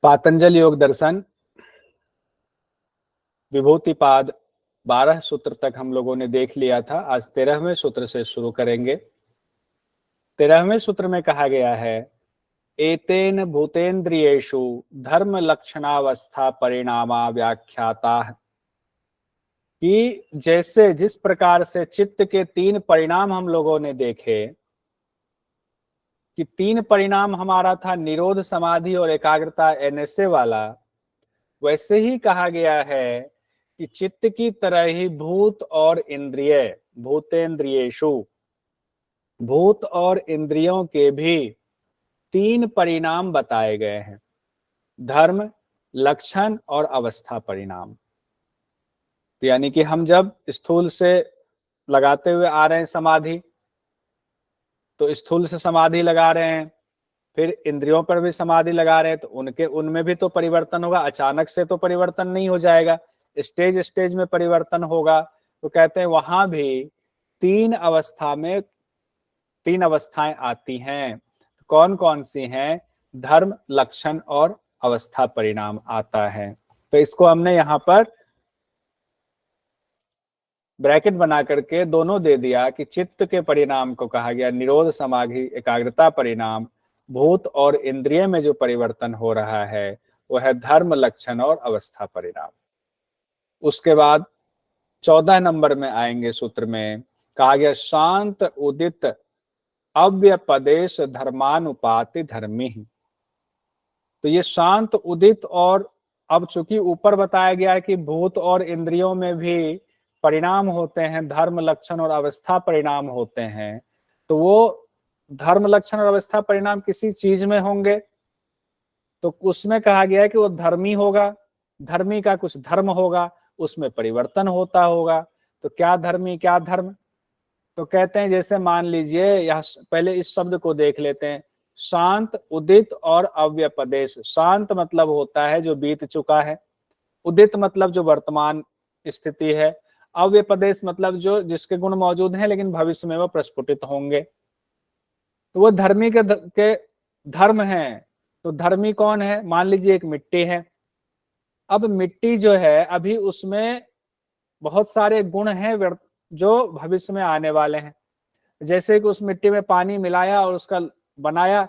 पातंजल योग दर्शन विभूतिपाद 12 सूत्र तक हम लोगों ने देख लिया था। आज 13वें सूत्र से शुरू करेंगे। 13वें सूत्र में कहा गया है, एतेन भूतेन्द्रियेषु धर्म लक्षणावस्था परिणामा व्याख्याता, कि जैसे जिस प्रकार से चित्त के 3 परिणाम हम लोगों ने देखे कि 3 परिणाम हमारा था निरोध, समाधि और एकाग्रता एनएसए वाला, वैसे ही कहा गया है कि चित्त की तरह ही भूत और इंद्रिय, भूतेन्द्रियेषु, भूत और इंद्रियों के भी 3 परिणाम बताए गए हैं, धर्म, लक्षण और अवस्था परिणाम। यानी कि हम जब स्थूल से लगाते हुए आ रहे हैं समाधि, तो स्थूल से समाधि लगा रहे हैं, फिर इंद्रियों पर भी समाधि लगा रहे हैं, तो उनमें भी तो परिवर्तन होगा। अचानक से तो परिवर्तन नहीं हो जाएगा, स्टेज स्टेज में परिवर्तन होगा। तो कहते हैं वहां भी 3 अवस्थाएं आती हैं। कौन कौन सी हैं? धर्म, लक्षण और अवस्था परिणाम आता है। तो इसको हमने यहाँ पर ब्रैकेट बना करके दोनों दे दिया कि चित्त के परिणाम को कहा गया निरोध, समाधि, एकाग्रता परिणाम। भूत और इंद्रिय में जो परिवर्तन हो रहा है वह है धर्म, लक्षण और अवस्था परिणाम। उसके बाद 14 नंबर में आएंगे सूत्र में, कहा गया शांत उदित अव्यपदेश धर्मानुपाति धर्मी। तो ये शांत उदित, और अब चूंकि ऊपर बताया गया है कि भूत और इंद्रियों में भी परिणाम होते हैं, धर्म, लक्षण और अवस्था परिणाम होते हैं, तो वो धर्म, लक्षण और अवस्था परिणाम किसी चीज में होंगे, तो उसमें कहा गया है कि वो धर्मी होगा, धर्मी का कुछ धर्म होगा, उसमें परिवर्तन होता होगा। तो क्या धर्मी क्या धर्म? तो कहते हैं जैसे मान लीजिए, यह पहले इस शब्द को देख लेते हैं, शांत, उदित और अव्यपदेश। शांत मतलब होता है जो बीत चुका है, उदित मतलब जो वर्तमान स्थिति है, अव्यपदेश मतलब जो जिसके गुण मौजूद हैं लेकिन भविष्य में वो प्रस्फुटित होंगे। तो वो धर्मी के धर्म हैं। तो धर्मी कौन है? मान लीजिए एक मिट्टी है। अब मिट्टी जो है अभी उसमें बहुत सारे गुण हैं जो भविष्य में आने वाले हैं। जैसे कि उस मिट्टी में पानी मिलाया और उसका बनाया,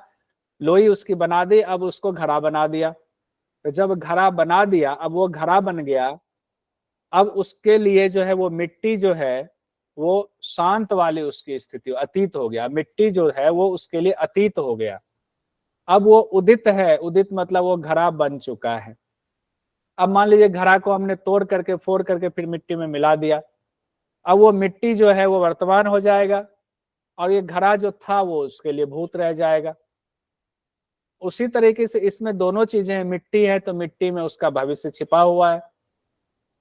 लोई उसकी बना दी, अब उसको घड़ा बना दिया। तो जब घड़ा बना दिया, अब वो घड़ा बन गया, अब उसके लिए जो है वो मिट्टी जो है वो शांत वाली उसकी स्थिति, अतीत हो गया। मिट्टी जो है वो उसके लिए अतीत हो गया। अब वो उदित है, उदित मतलब वो घड़ा बन चुका है। अब मान लीजिए घड़ा को हमने तोड़ करके, फोड़ करके फिर मिट्टी में मिला दिया, अब वो मिट्टी जो है वो वर्तमान हो जाएगा और ये घड़ा जो था वो उसके लिए भूत रह जाएगा। उसी तरीके से इसमें दोनों चीजें हैं। मिट्टी है तो मिट्टी में उसका भविष्य छिपा हुआ है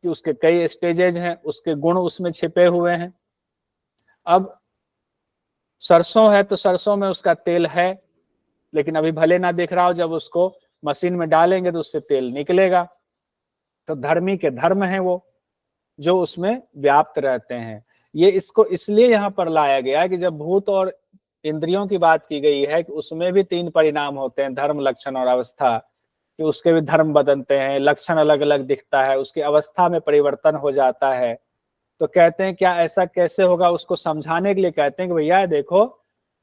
कि उसके कई स्टेजेज हैं, उसके गुण उसमें छिपे हुए हैं। अब सरसों है तो सरसों में उसका तेल है, लेकिन अभी भले ना दिख रहा हो, जब उसको मशीन में डालेंगे तो उससे तेल निकलेगा। तो धर्मी के धर्म है वो जो उसमें व्याप्त रहते हैं। ये इसको इसलिए यहाँ पर लाया गया है कि जब भूत और इंद्रियों की बात की गई है कि उसमें भी 3 परिणाम होते हैं, धर्म, लक्षण और अवस्था, कि उसके भी धर्म बदलते हैं, लक्षण अलग अलग दिखता है, उसकी अवस्था में परिवर्तन हो जाता है। तो कहते हैं क्या ऐसा कैसे होगा, उसको समझाने के लिए कहते हैं कि भैया देखो,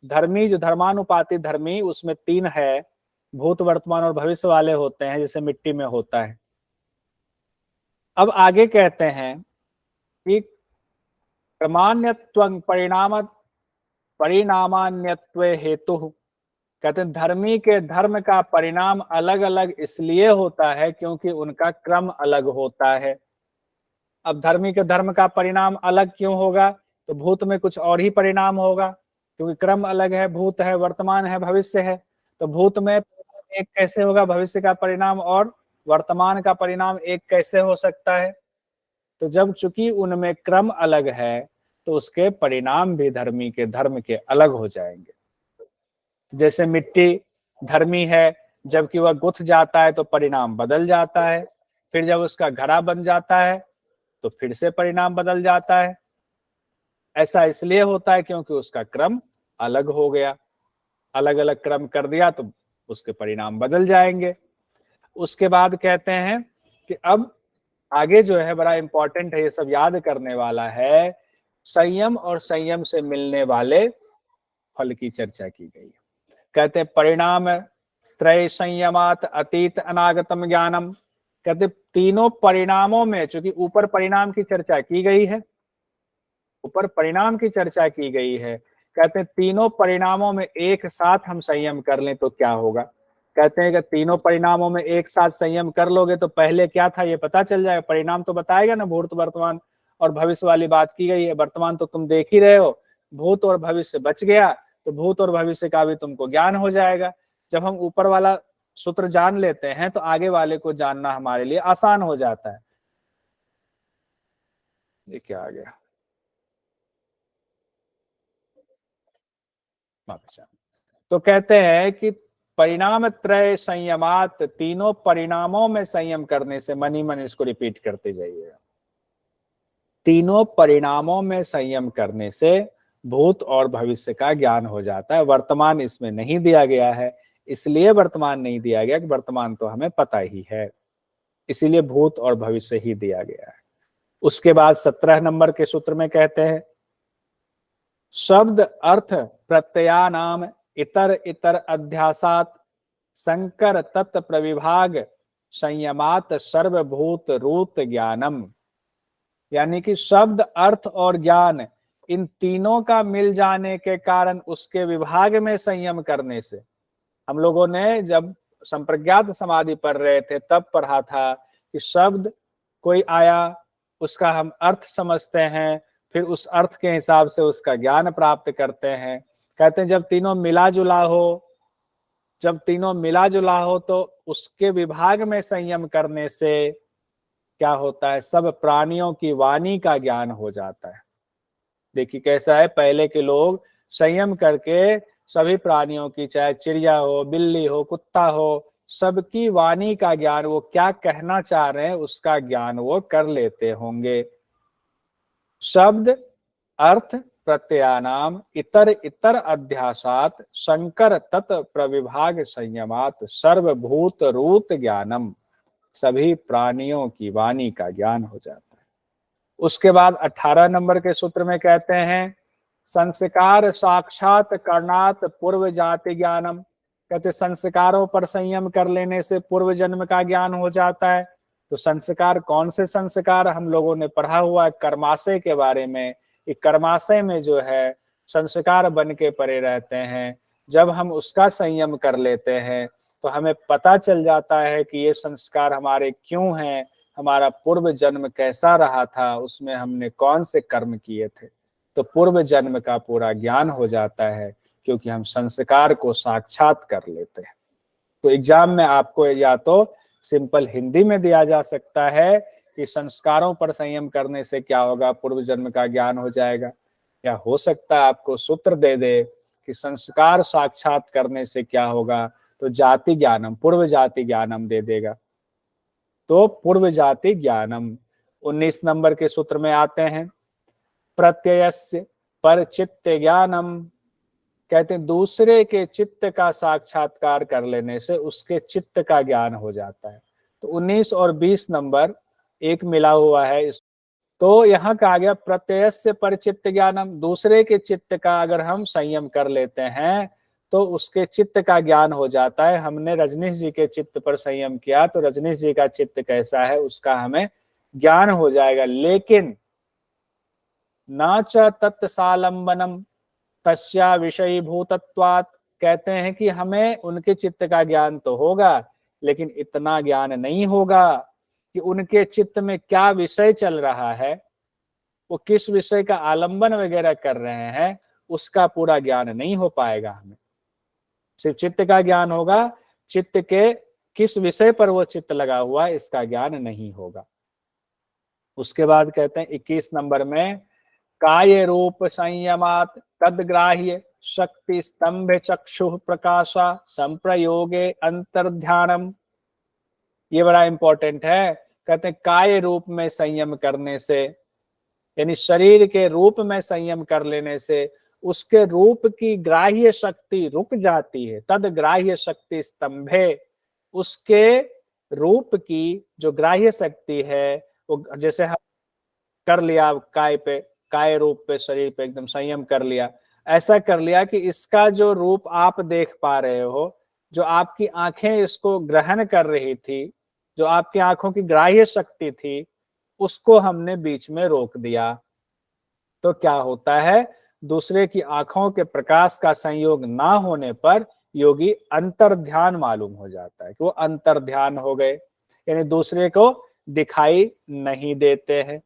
धर्मी जो धर्मानुपाती धर्मी, उसमें 3 है, भूत, वर्तमान और भविष्य वाले होते हैं, जैसे मिट्टी में होता है। अब आगे कहते हैं कि क्रमान्यत्वं परिणामान्यत्वे हेतु। कहते हैं धर्मी के धर्म का परिणाम अलग अलग इसलिए होता है क्योंकि उनका क्रम अलग होता है। अब धर्मी के धर्म का परिणाम अलग क्यों होगा? तो भूत में कुछ और ही परिणाम होगा, क्योंकि क्रम अलग है, भूत है, वर्तमान है, भविष्य है। तो भूत में एक कैसे होगा भविष्य का परिणाम, और वर्तमान का परिणाम एक कैसे हो सकता है? तो जब चूंकि उनमें क्रम अलग है तो उसके परिणाम भी धर्मी के धर्म के अलग हो जाएंगे। जैसे मिट्टी धर्मी है, जबकि वह गुथ जाता है तो परिणाम बदल जाता है, फिर जब उसका घड़ा बन जाता है तो फिर से परिणाम बदल जाता है। ऐसा इसलिए होता है क्योंकि उसका क्रम अलग हो गया, अलग अलग क्रम कर दिया तो उसके परिणाम बदल जाएंगे। उसके बाद कहते हैं कि अब आगे जो है बड़ा इंपॉर्टेंट है, ये सब याद करने वाला है। संयम और संयम से मिलने वाले फल की चर्चा की गई। कहते परिणाम त्रय संयमात अतीत अनागतम ज्ञानम। कहते तीनों परिणामों में, चूंकि ऊपर परिणाम की चर्चा की गई है, ऊपर परिणाम की चर्चा की गई है, कहते हैं तीनों परिणामों में एक साथ हम संयम कर लें तो क्या होगा। कहते हैं कि तीनों परिणामों में एक साथ संयम कर लोगे तो पहले क्या था ये पता चल जाएगा। परिणाम तो बताएगा ना, भूत वर्तमान और भविष्य वाली बात की गई है। वर्तमान तो तुम देख ही रहे हो, भूत और भविष्य बच गया तो भूत और भविष्य का भी तुमको ज्ञान हो जाएगा। जब हम ऊपर वाला सूत्र जान लेते हैं तो आगे वाले को जानना हमारे लिए आसान हो जाता है। ये क्या आ गया, तो कहते हैं कि परिणाम त्रय संयमात, तीनों परिणामों में संयम करने से, मनी मन इसको रिपीट करते जाइएगा, तीनों परिणामों में संयम करने से भूत और भविष्य का ज्ञान हो जाता है। वर्तमान इसमें नहीं दिया गया है, इसलिए वर्तमान नहीं दिया गया कि वर्तमान तो हमें पता ही है, इसीलिए भूत और भविष्य ही दिया गया है। उसके बाद 17 नंबर के सूत्र में कहते हैं शब्द अर्थ प्रत्ययानाम इतर इतर अध्यासात संकर तत्व प्रविभाग संयमात सर्वभूत रूत ज्ञानम। यानी कि शब्द अर्थ और ज्ञान, इन तीनों का मिल जाने के कारण उसके विभाग में संयम करने से, हम लोगों ने जब संप्रज्ञात समाधि पढ़ रहे थे तब पढ़ा था कि शब्द कोई आया, उसका हम अर्थ समझते हैं, फिर उस अर्थ के हिसाब से उसका ज्ञान प्राप्त करते हैं। कहते हैं जब तीनों मिला जुला हो, जब तीनों मिला जुला हो तो उसके विभाग में संयम करने से क्या होता है, सब प्राणियों की वाणी का ज्ञान हो जाता है। देखिए कैसा है, पहले के लोग संयम करके सभी प्राणियों की, चाहे चिड़िया हो, बिल्ली हो, कुत्ता हो, सबकी वाणी का ज्ञान, वो क्या कहना चाह रहे हैं उसका ज्ञान वो कर लेते होंगे। शब्द अर्थ प्रत्ययानाम इतर इतर अध्यासात संकर तत् प्रविभाग संयमात सर्वभूत रूत ज्ञानम। सभी प्राणियों की वाणी का ज्ञान हो जाता है। उसके बाद 18 नंबर के सूत्र में कहते हैं संस्कार साक्षात करणात पूर्व जाति ज्ञानम। कहते संस्कारों पर संयम कर लेने से पूर्व जन्म का ज्ञान हो जाता है। तो संस्कार, कौन से संस्कार, हम लोगों ने पढ़ा हुआ है कर्माशय के बारे में। कर्माशय में जो है संस्कार बन के पड़े रहते हैं, जब हम उसका संयम कर लेते हैं तो हमें पता चल जाता है कि ये संस्कार हमारे क्यों हैं, हमारा पूर्व जन्म कैसा रहा था, उसमें हमने कौन से कर्म किए थे। तो पूर्व जन्म का पूरा ज्ञान हो जाता है क्योंकि हम संस्कार को साक्षात कर लेते हैं। तो एग्जाम में आपको या तो सिंपल हिंदी में दिया जा सकता है कि संस्कारों पर संयम करने से क्या होगा, पूर्व जन्म का ज्ञान हो जाएगा, या हो सकता है आपको सूत्र दे दे कि संस्कार साक्षात करने से क्या होगा, तो जाति ज्ञानम, पूर्व जाति ज्ञानम दे देगा। तो पूर्व जाति ज्ञानम। 19 नंबर के सूत्र में आते हैं प्रत्ययस्य पर चित्त ज्ञानम। कहते हैं दूसरे के चित्त का साक्षात्कार कर लेने से उसके चित्त का ज्ञान हो जाता है। तो 19 और 20 नंबर एक मिला हुआ है। तो यहाँ कहा गया प्रत्ययस्य पर चित्त ज्ञानम, दूसरे के चित्त का अगर हम संयम कर लेते हैं तो उसके चित्त का ज्ञान हो जाता है। हमने रजनीश जी के चित्त पर संयम किया तो रजनीश जी का चित्त कैसा है उसका हमें ज्ञान हो जाएगा। लेकिन न च तत्सालंबनम तस्या विषयी भूतत्वात्। कहते हैं कि हमें उनके चित्त का ज्ञान तो होगा लेकिन इतना ज्ञान नहीं होगा कि उनके चित्त में क्या विषय चल रहा है, वो किस विषय का आलंबन वगैरह कर रहे हैं, उसका पूरा ज्ञान नहीं हो पाएगा। हमें सिर्फ चित्त का ज्ञान होगा, चित्त के किस विषय पर वो चित्त लगा हुआ है इसका ज्ञान नहीं होगा। उसके बाद कहते हैं 21 नंबर में काय रूप संयमात तद्ग्राह्य शक्ति स्तंभ चक्षु प्रकाशा संप्रयोगे अंतर्ध्यानम। ये बड़ा इंपॉर्टेंट है। कहते हैं काय रूप में संयम करने से, यानी शरीर के रूप में संयम कर लेने से उसके रूप की ग्राह्य शक्ति रुक जाती है। तद ग्राह्य शक्ति स्तंभे, उसके रूप की जो ग्राह्य शक्ति है वो जैसे हम कर लिया काय पे, काय रूप पे, शरीर पे एकदम संयम कर लिया, ऐसा कर लिया कि इसका जो रूप आप देख पा रहे हो, जो आपकी आंखें इसको ग्रहण कर रही थी, जो आपकी आंखों की ग्राह्य शक्ति थी, उसको हमने बीच में रोक दिया। तो क्या होता है, दूसरे की आंखों के प्रकाश का संयोग ना होने पर योगी अंतर ध्यान मालूम हो जाता है कि वो अंतर ध्यान हो गए, यानी दूसरे को दिखाई नहीं देते हैं।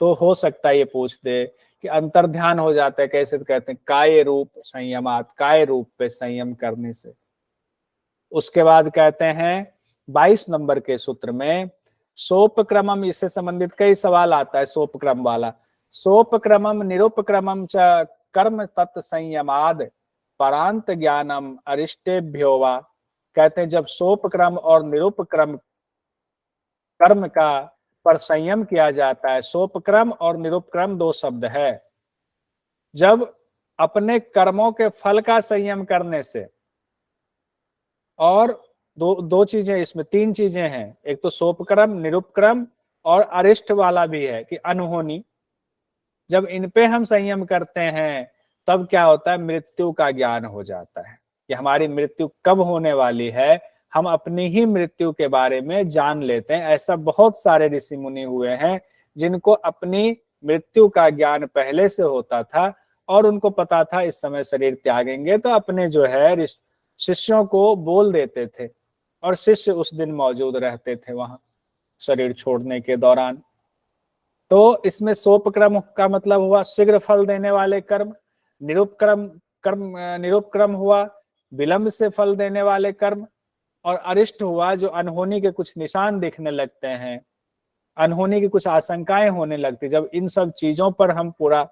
तो हो सकता है ये पूछ दे कि अंतर ध्यान हो जाता है कैसे, तो कहते हैं काय रूप संयमात, काय रूप पे संयम करने से। उसके बाद कहते हैं 22 नंबर के सूत्र में सोपक्रमम, इससे संबंधित कई सवाल आता है सोपक्रम वाला। सोपक्रमम निरुपक्रमम च कर्म तत् संयमाद परांत ज्ञानम अरिष्टेभ्यो वा। कहते हैं जब सोपक्रम और निरुपक्रम कर्म का पर संयम किया जाता है, सोपक्रम और निरुपक्रम दो शब्द है, जब अपने कर्मों के फल का संयम करने से, और दो चीजें इसमें, तीन चीजें हैं, एक तो सोपक्रम, निरुपक्रम और अरिष्ट वाला भी है कि अनहोनी, जब इन पे हम संयम करते हैं तब क्या होता है, मृत्यु का ज्ञान हो जाता है कि हमारी मृत्यु कब होने वाली है, हम अपनी ही मृत्यु के बारे में जान लेते हैं। ऐसा बहुत सारे ऋषि मुनि हुए हैं जिनको अपनी मृत्यु का ज्ञान पहले से होता था और उनको पता था इस समय शरीर त्यागेंगे, तो अपने जो है शिष्यों को बोल देते थे और शिष्य उस दिन मौजूद रहते थे वहां शरीर छोड़ने के दौरान। तो इसमें सोपक्रम का मतलब हुआ शीघ्र फल देने वाले कर्म, निरुपक्रम हुआ विलंब से फल देने वाले कर्म, और अरिष्ट हुआ जो अनहोनी के कुछ निशान दिखने लगते हैं, अनहोनी की कुछ आशंकाएं होने लगती। जब इन सब चीजों पर हम पूरा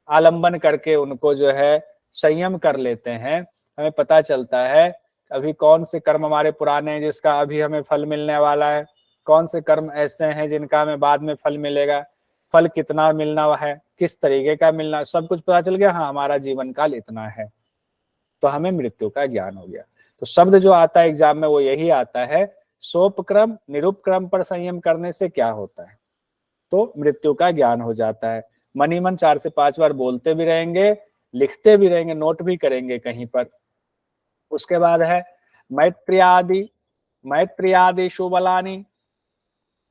आलंबन करके उनको जो है संयम कर लेते हैं, हमें पता चलता है अभी कौन से कर्म हमारे पुराने हैं जिसका अभी हमें फल मिलने वाला है, कौन से कर्म ऐसे हैं जिनका हमें बाद में फल मिलेगा, फल कितना मिलना है, किस तरीके का मिलना, सब कुछ पता चल गया। हाँ, हमारा जीवन काल इतना है, तो हमें मृत्यु का ज्ञान हो गया। तो शब्द जो आता है एग्जाम में वो यही आता है, सोपक्रम निरुपक्रम पर संयम करने से क्या होता है, तो मृत्यु का ज्ञान हो जाता है। मन ही मन 4 से 5 बार बोलते भी रहेंगे, लिखते भी रहेंगे, नोट भी करेंगे कहीं पर। उसके बाद है मैत्री आदि शुबलानी।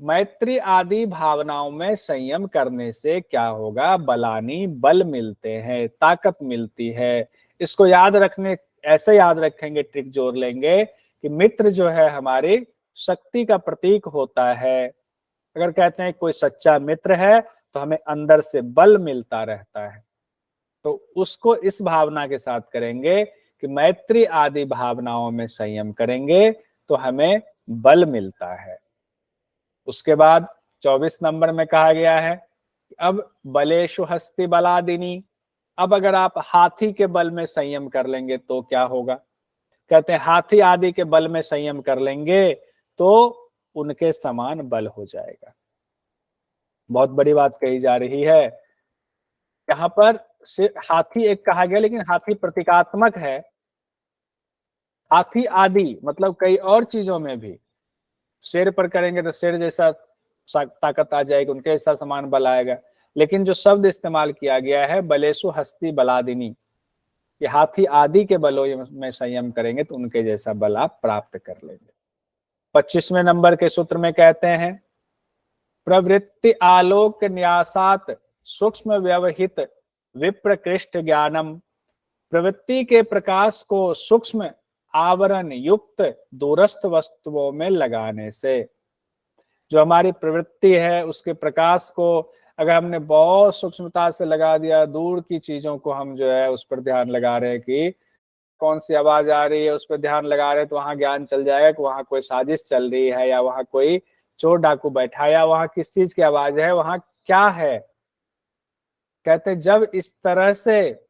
मैत्री आदि भावनाओं में संयम करने से क्या होगा, बलानी बल मिलते हैं, ताकत मिलती है। इसको याद रखने, ऐसे याद रखेंगे, ट्रिक जोड़ लेंगे कि मित्र जो है हमारी शक्ति का प्रतीक होता है। अगर कहते हैं कोई सच्चा मित्र है तो हमें अंदर से बल मिलता रहता है, तो उसको इस भावना के साथ करेंगे कि मैत्री आदि भावनाओं में संयम करेंगे तो हमें बल मिलता है। उसके बाद 24 नंबर में कहा गया है कि अब बलेशु हस्ति बलादिनी। अब अगर आप हाथी के बल में संयम कर लेंगे तो क्या होगा, कहते हैं हाथी आदि के बल में संयम कर लेंगे तो उनके समान बल हो जाएगा। बहुत बड़ी बात कही जा रही है यहाँ पर। हाथी एक कहा गया, लेकिन हाथी प्रतीकात्मक है। हाथी आदि मतलब कई और चीजों में भी, शेर पर करेंगे तो शेर जैसा ताकत आ जाएगी, उनके जैसा समान बल आएगा। लेकिन जो शब्द इस्तेमाल किया गया है बलेसु हस्ती बलादिनी, ये हाथी आदि के बलों में संयम करेंगे तो उनके जैसा बल आप प्राप्त कर लेंगे। 25वें नंबर के सूत्र में कहते हैं प्रवृत्ति आलोक न्यासात सूक्ष्म व्यवहित विप्रकृष्ट ज्ञानम। प्रवृत्ति के प्रकाश को सूक्ष्म आवरण युक्त दूरस्थ वस्तुओं में लगाने से, जो हमारी प्रवृत्ति है उसके प्रकाश को अगर हमने बहुत सूक्ष्मता से लगा दिया, दूर की चीजों को हम जो है उस पर ध्यान लगा रहे हैं कि कौन सी आवाज आ रही है उस पर ध्यान लगा रहे हैं, तो वहां ज्ञान चल जाएगा कि वहां कोई साजिश चल रही है, या वहां कोई चोर डाकू बैठा, या वहां किस चीज की आवाज है, वहां क्या है। कहते जब इस तरह से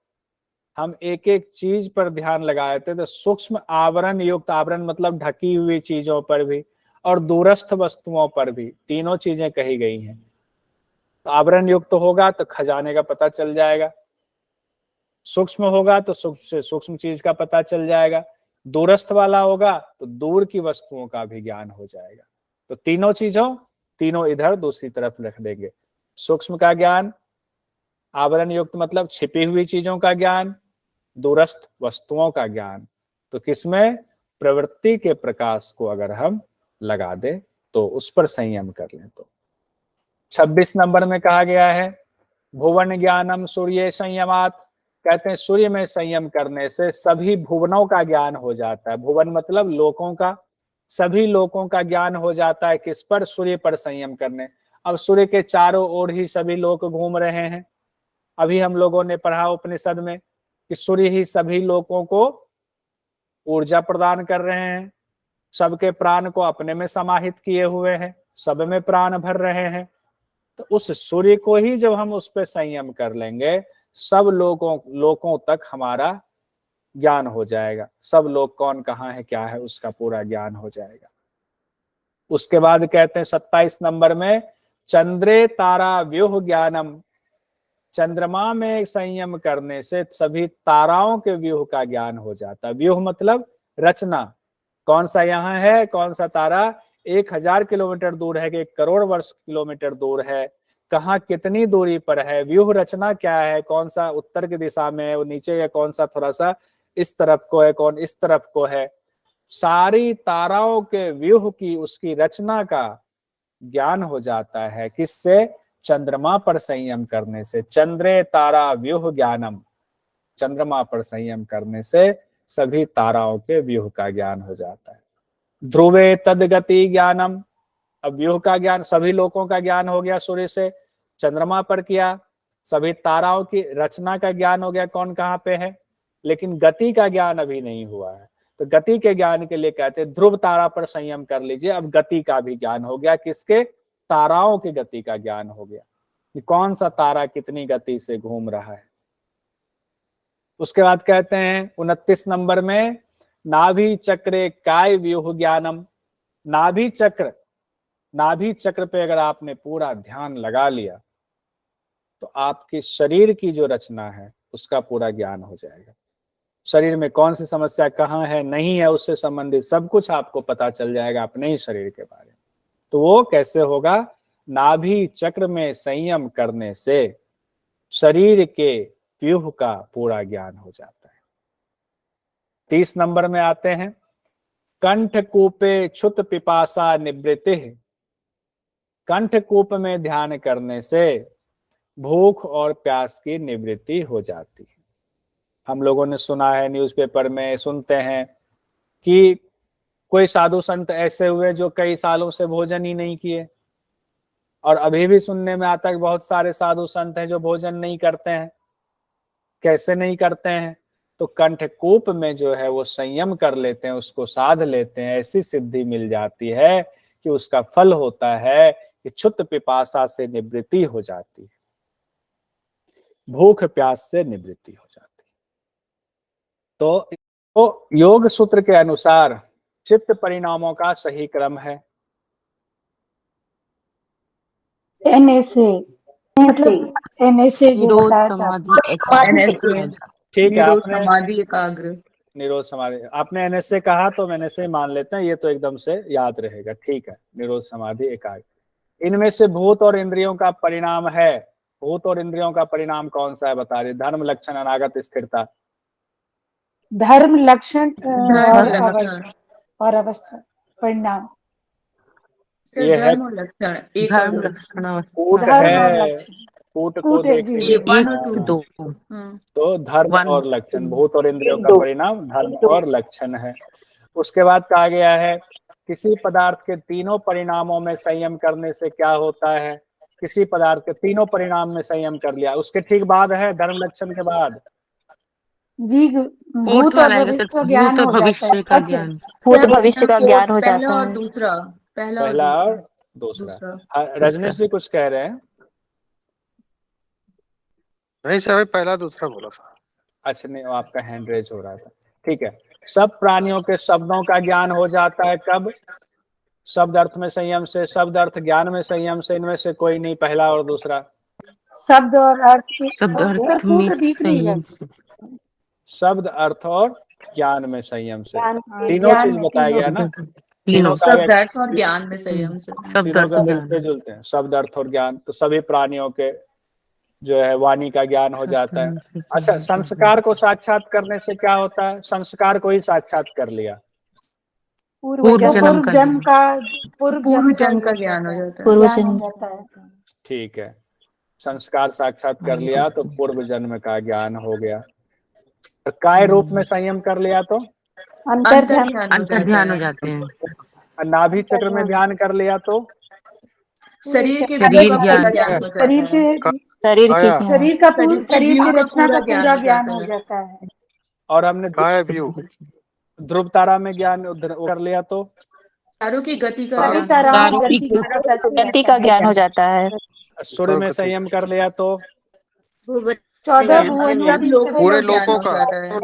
हम एक एक चीज पर ध्यान लगाए थे तो सूक्ष्म आवरण युक्त, आवरण मतलब ढकी हुई चीजों पर भी और दूरस्थ वस्तुओं पर भी, तीनों चीजें कही गई हैं। तो आवरण युक्त होगा तो खजाने का पता चल जाएगा, सूक्ष्म होगा तो सूक्ष्म चीज का पता चल जाएगा, दूरस्थ वाला होगा तो दूर की वस्तुओं का भी ज्ञान हो जाएगा। तो तीनों चीजों, तीनों इधर दूसरी तरफ रख देंगे। सूक्ष्म का ज्ञान, आवरण युक्त मतलब छिपी हुई चीजों का ज्ञान, दूरस्थ वस्तुओं का ज्ञान। तो किसमें? प्रवृत्ति के प्रकाश को अगर हम लगा दे तो उस पर संयम कर लें। तो 26 नंबर में कहा गया है भुवन ज्ञानम सूर्य संयमात, कहते हैं सूर्य में संयम करने से सभी भुवनों का ज्ञान हो जाता है। भुवन मतलब लोकों का, सभी लोकों का ज्ञान हो जाता है। किस पर? सूर्य पर संयम करने। अब सूर्य के चारों ओर ही सभी लोग घूम रहे हैं। अभी हम लोगों ने पढ़ा उपनिषद में कि सूर्य ही सभी लोगों को ऊर्जा प्रदान कर रहे हैं, सबके प्राण को अपने में समाहित किए हुए हैं, सब में प्राण भर रहे हैं। तो उस सूर्य को ही जब हम उस पर संयम कर लेंगे, सब लोगों तक हमारा ज्ञान हो जाएगा। सब लोग कौन कहाँ है क्या है उसका पूरा ज्ञान हो जाएगा। उसके बाद कहते हैं 27 नंबर में चंद्रे तारा व्यूह ज्ञानम, चंद्रमा में संयम करने से सभी ताराओं के व्यूह का ज्ञान हो जाता है। व्यूह मतलब रचना, कौन सा यहाँ है, कौन सा तारा 1000 किलोमीटर दूर है कि 1 करोड़ वर्ष किलोमीटर दूर है, कहाँ कितनी दूरी पर है, व्यूह रचना क्या है, कौन सा उत्तर की दिशा में है, वो नीचे या कौन सा थोड़ा सा इस तरफ को है, कौन इस तरफ को है, सारी ताराओं के व्यूह की उसकी रचना का ज्ञान हो जाता है। किससे? चंद्रमा पर संयम करने से। चंद्रे तारा व्यूह ज्ञानम, चंद्रमा पर संयम करने से सभी ताराओं के व्यूह का ज्ञान हो जाता है। ध्रुवे तदगति ज्ञानम, अब व्यूह का ज्ञान, सभी लोगों का ज्ञान हो गया सूर्य से, चंद्रमा पर किया, सभी ताराओं की रचना का ज्ञान हो गया, कौन कहाँ पे है, लेकिन गति का ज्ञान अभी नहीं हुआ है। तो गति के ज्ञान के लिए कहते हैं ध्रुव तारा पर संयम कर लीजिए। अब गति का भी ज्ञान हो गया, किसके? ताराओं की गति का ज्ञान हो गया कि कौन सा तारा कितनी गति से घूम रहा है। उसके बाद कहते हैं 29 नंबर में नाभि चक्रे काय व्यूह ज्ञानम, नाभि चक्र, नाभि चक्र पे अगर आपने पूरा ध्यान लगा लिया तो आपके शरीर की जो रचना है उसका पूरा ज्ञान हो जाएगा। शरीर में कौन सी समस्या कहाँ है नहीं है, उससे संबंधित सब कुछ आपको पता चल जाएगा अपने ही शरीर के बारे में। तो वो कैसे होगा? नाभि चक्र में संयम करने से शरीर के व्यूह का पूरा ज्ञान हो जाता है। 30 नंबर में आते हैं कंठ कूपे क्षुत पिपासा निवृत्ति, कंठ कूप में ध्यान करने से भूख और प्यास की निवृत्ति हो जाती है। हम लोगों ने सुना है, न्यूज़पेपर में सुनते हैं कि कोई साधु संत ऐसे हुए जो कई सालों से भोजन ही नहीं किए, और अभी भी सुनने में आता है कि बहुत सारे साधु संत हैं जो भोजन नहीं करते हैं। कैसे नहीं करते हैं? तो कंठकूप में जो है वो संयम कर लेते हैं, उसको साध लेते हैं, ऐसी सिद्धि मिल जाती है कि उसका फल होता है कि क्षुत पिपासा से निवृत्ति हो जाती है, भूख प्यास से निवृत्ति हो जाती है। तो योग सूत्र के अनुसार चित्त परिणामों का सही क्रम है NSA, मतलब NSA जो बताया था, ठीक है, आपने समाधि एकाग्र, निरोध समाधि आपने NSA कहा तो मैंने से मान लेते हैं, ये तो एकदम से याद रहेगा। ठीक है, निरोध समाधि एकाग्र। इनमें से भूत और इंद्रियों का परिणाम है, भूत और इंद्रियों का परिणाम कौन सा है बता रहे? धर्म लक्षण अनागत स्थिरता, धर्म लक्षण और अवस्था परिणाम, ये है लक्षण, धर्म लक्षण, कूट है, कूट को देखिए तो धर्म और लक्षण, भूत और इंद्रियों का परिणाम धर्म और लक्षण है। उसके बाद कहा गया है किसी पदार्थ के तीनों परिणामों में संयम करने से क्या होता है? किसी पदार्थ के तीनों परिणाम में संयम कर लिया, उसके ठीक बाद है धर्म लक्षण के बाद जी भूत और भविष्य का ज्ञान हो जाता है। का ज्ञान, भूत भविष्य का ज्ञान हो जाता है। पहला और दूसरा। रजनीश जी कुछ कह रहे हैं? नहीं सर, पहला दूसरा बोला था। अच्छा, नहीं आपका हैंड रेज हो रहा था। ठीक है, सब प्राणियों के शब्दों का ज्ञान हो जाता है कब? शब्द अर्थ में संयम से, शब्द अर्थ ज्ञान में संयम से। इनमें से कोई नहीं, पहला और दूसरा। शब्द और अर्थ शब्द अर्थ में संयम से, शब्द अर्थ और ज्ञान में संयम से, ज्ञान तीनों ज्ञान चीज में, बताया तीनों गया ना, तीनों का शब्द एक- अर्थ और ज्ञान में संयम से। तीनों का मिलते जुलते हैं, शब्द अर्थ और ज्ञान, तो सभी प्राणियों के जो है वाणी का ज्ञान हो जाता है। अच्छा, संस्कार को साक्षात करने से क्या होता है? संस्कार को ही साक्षात कर लिया, पूर्व जन्म का ज्ञान हो जाता है। पूर्व ज्ञान हो जन्म जाता है। ठीक है, संस्कार साक्षात कर लिया तो पूर्व जन्म का ज्ञान हो गया। और काय रूप में संयम कर लिया तो अंतर ध्यान हो जाते हैं। और नाभि चक्र में ध्यान कर लिया तो शरीर के शरीर ज्ञान ज्ञान, हो जाता है। शरीर की रचना का पूरा ज्ञान हो जाता है। और हमने काय व्यू, ध्रुव तारा में ज्ञान कर लिया तो तारों की गति का सभी ज्ञान। ताराओं गति का ज्ञान हो जाता है। सूर्य में संयम कर लिया तो 14 भुवनों की पूरे लोकों का है।